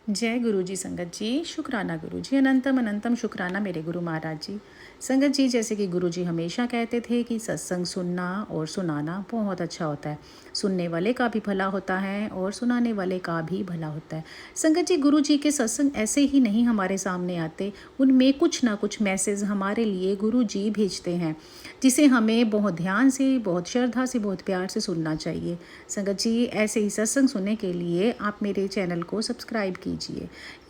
जय गुरु जी संगत जी, शुक्राना गुरु जी, अनंतम अनंतम शुक्राना मेरे गुरु महाराज जी। संगत जी, जैसे कि गुरु जी हमेशा कहते थे कि सत्संग सुनना और सुनाना बहुत अच्छा होता है। सुनने वाले का भी भला होता है और सुनाने वाले का भी भला होता है। संगत जी, गुरु जी के सत्संग ऐसे ही नहीं हमारे सामने आते, उनमें कुछ ना कुछ मैसेज हमारे लिए गुरु जी भेजते हैं, जिसे हमें बहुत ध्यान से, बहुत श्रद्धा से, बहुत प्यार से सुनना चाहिए। संगत जी, ऐसे ही सत्संग सुनने के लिए आप मेरे चैनल को सब्सक्राइब कीजिए।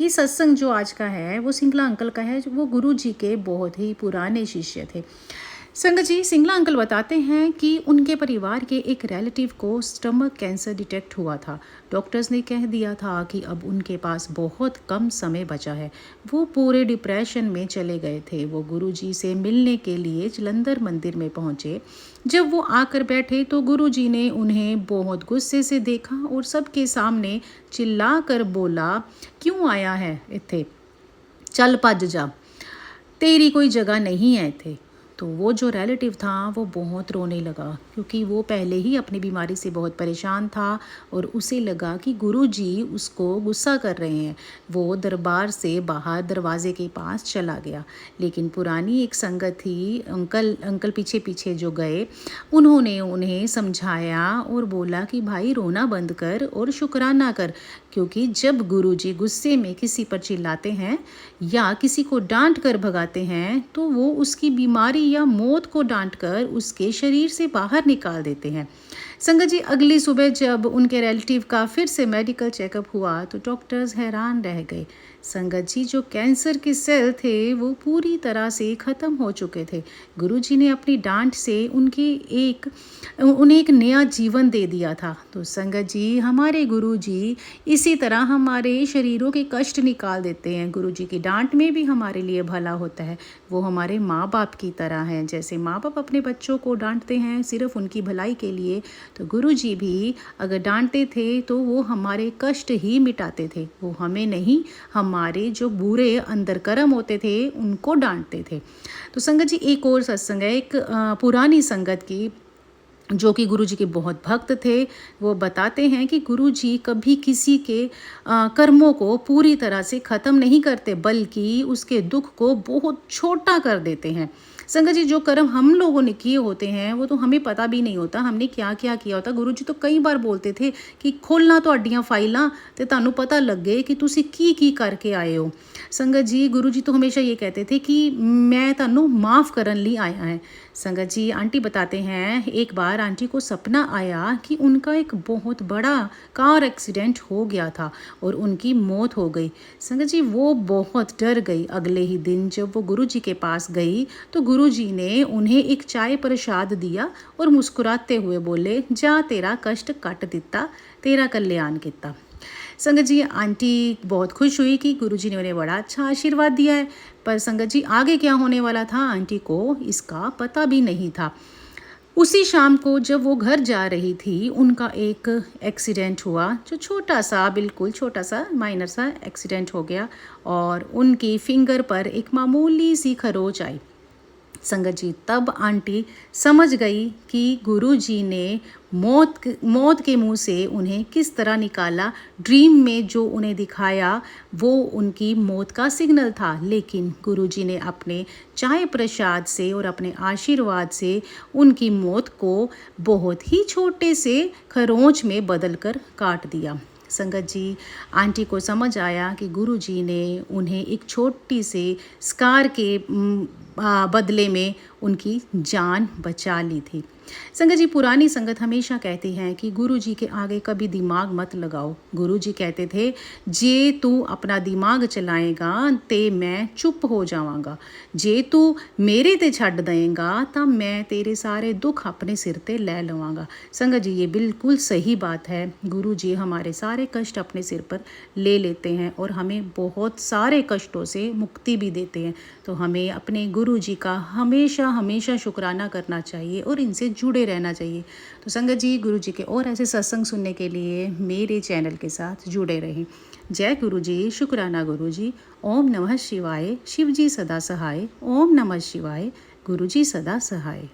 ये सत्संग जो आज का है वो सिंगला अंकल का है, वो गुरु जी के बहुत ही पुराने शिष्य थे। संगत जी, सिंगला अंकल बताते हैं कि उनके परिवार के एक रिलेटिव को स्टमक कैंसर डिटेक्ट हुआ था। डॉक्टर्स ने कह दिया था कि अब उनके पास बहुत कम समय बचा है। वो पूरे डिप्रेशन में चले गए थे। वो गुरुजी से मिलने के लिए जलंधर मंदिर में पहुंचे। जब वो आकर बैठे तो गुरुजी ने उन्हें बहुत गुस्से से देखा और सबके सामने चिल्ला कर बोला, क्यों आया है इत्थे, चल भज जा, तेरी कोई जगह नहीं है इत्थे। तो वो जो रिलेटिव था वो बहुत रोने लगा, क्योंकि वो पहले ही अपनी बीमारी से बहुत परेशान था और उसे लगा कि गुरुजी उसको गुस्सा कर रहे हैं। वो दरबार से बाहर दरवाजे के पास चला गया, लेकिन पुरानी एक संगत थी, अंकल पीछे पीछे जो गए, उन्होंने उन्हें समझाया और बोला कि भाई रोना बंद कर और शुक्राना कर, क्योंकि जब गुरुजी गुस्से में किसी पर चिल्लाते हैं या किसी को डांट कर भगाते हैं तो वो उसकी बीमारी या मौत को डांटकर उसके शरीर से बाहर निकाल देते हैं। संगत जी, अगली सुबह जब उनके रिलेटिव का फिर से मेडिकल चेकअप हुआ तो डॉक्टर्स हैरान रह गए। संगत जी, जो कैंसर के सेल थे वो पूरी तरह से ख़त्म हो चुके थे। गुरुजी ने अपनी डांट से उन्हें एक नया जीवन दे दिया था। तो संगत जी, हमारे गुरुजी इसी तरह हमारे शरीरों के कष्ट निकाल देते हैं। गुरुजी की डांट में भी हमारे लिए भला होता है। वो हमारे माँ बाप की तरह हैं। जैसे माँ बाप अपने बच्चों को डांटते हैं सिर्फ उनकी भलाई के लिए, तो गुरुजी भी अगर डांटते थे तो वो हमारे कष्ट ही मिटाते थे। वो हमें नहीं, हमारे जो बुरे अंदर कर्म होते थे उनको डांटते थे। तो संगत जी, एक और सत्संग है एक पुरानी संगत की, जो कि गुरुजी के बहुत भक्त थे। वो बताते हैं कि गुरुजी कभी किसी के कर्मों को पूरी तरह से ख़त्म नहीं करते, बल्कि उसके दुख को बहुत छोटा कर देते हैं। संगत जी, जो कर्म हम लोगों ने किए होते हैं वो तो हमें पता भी नहीं होता हमने क्या क्या किया होता। गुरुजी तो कई बार बोलते थे कि खोलना ਤੁਹਾਡੀਆਂ फाइलां ਤੇ ਤੁਹਾਨੂੰ पता लगे कि तुसी की करके आए हो। संगत जी, गुरुजी तो हमेशा ये कहते थे कि मैं ਤੁਹਾਨੂੰ माफ़ करन ਲਈ आया है। संगत जी, आंटी बताते हैं एक बार आंटी को सपना आया कि उनका एक बहुत बड़ा कार एक्सीडेंट हो गया था और उनकी मौत हो गई। संगत जी, वो बहुत डर गई। अगले ही दिन जब वो गुरुजी के पास गई तो गुरुजी ने उन्हें एक चाय प्रसाद दिया और मुस्कुराते हुए बोले, जा तेरा कष्ट कट दिता, तेरा कल्याण किता। संगत जी, आंटी बहुत खुश हुई कि गुरुजी ने उन्हें बड़ा अच्छा आशीर्वाद दिया है। पर संगत जी, आगे क्या होने वाला था आंटी को इसका पता भी नहीं था। उसी शाम को जब वो घर जा रही थी, उनका एक एक्सीडेंट हुआ, जो छोटा सा, बिल्कुल छोटा सा माइनर सा एक्सीडेंट हो गया और उनकी फिंगर पर एक मामूली सी खरोच आई। संगत जी, तब आंटी समझ गई कि गुरुजी ने मौत के मुंह से उन्हें किस तरह निकाला। ड्रीम में जो उन्हें दिखाया वो उनकी मौत का सिग्नल था, लेकिन गुरुजी ने अपने चाय प्रसाद से और अपने आशीर्वाद से उनकी मौत को बहुत ही छोटे से खरोंच में बदलकर काट दिया। संगत जी, आंटी को समझ आया कि गुरुजी ने उन्हें एक छोटी से स्कार के बदले में उनकी जान बचा ली थी। संगत जी, पुरानी संगत हमेशा कहती हैं कि गुरुजी के आगे कभी दिमाग मत लगाओ। गुरुजी कहते थे, जे तू अपना दिमाग चलाएगा ते मैं चुप हो जावांगा, जे तू मेरे ते छड्ड देगा तो मैं तेरे सारे दुख अपने सिर ते ले लवांगा। संगत जी, ये बिल्कुल सही बात है। गुरुजी हमारे सारे कष्ट अपने सिर पर ले लेते हैं और हमें बहुत सारे कष्टों से मुक्ति भी देते हैं। तो हमें अपने गुरुजी का हमेशा हमेशा शुक्राना करना चाहिए और इनसे जुड़े रहना चाहिए। तो संगत जी, गुरु जी के और ऐसे सत्संग सुनने के लिए मेरे चैनल के साथ जुड़े रहें। जय गुरु जी, शुक्राना गुरु जी। ओम नमः शिवाय, शिव जी सदा सहाय। ओम नमः शिवाय, गुरु जी सदा सहाय।